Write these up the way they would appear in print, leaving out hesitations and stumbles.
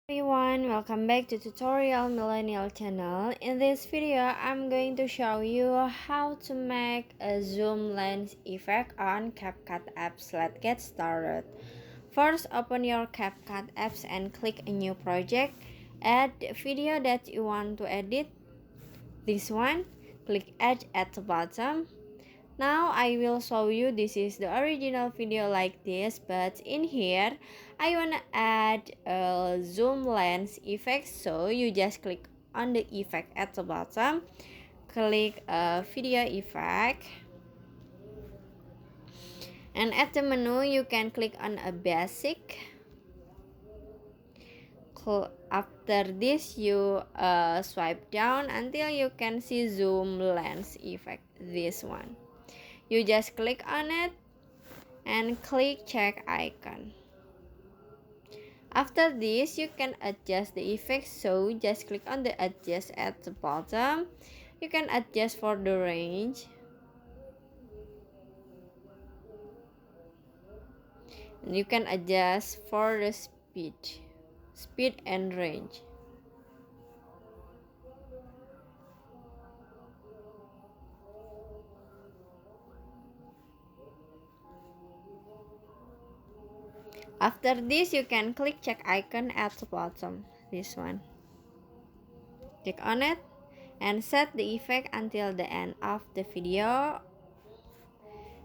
Everyone, welcome back to Tutorial Millennial channel. In this video, I'm going to show you how to make a zoom lens effect on Capcut apps. Let's get started. First, open your Capcut apps and click a new project. Add the video that you want to edit. This one, click Add at the bottom. Now I will show you this is the original video like this, but in here I wanna add a zoom lens effect, so you just click on the effect at the bottom, click a video effect, and at the menu you can click on a basic. After this you swipe down until you can see zoom lens effect, this one. You just click on it and click check icon. After this, you can adjust the effect, so just click on the adjust at the bottom. You can adjust for the range. And you can adjust for the speed and range. After this, you can click check icon at the bottom, this one. Click on it and set the effect until the end of the video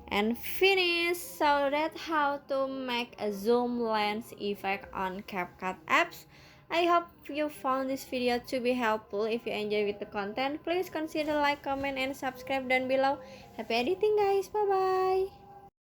and finish. So that's how to make a zoom lens effect on Capcut apps. I hope you found this video to be helpful. If you enjoy with the content, please consider like, comment, and subscribe down below. Happy editing guys, bye bye.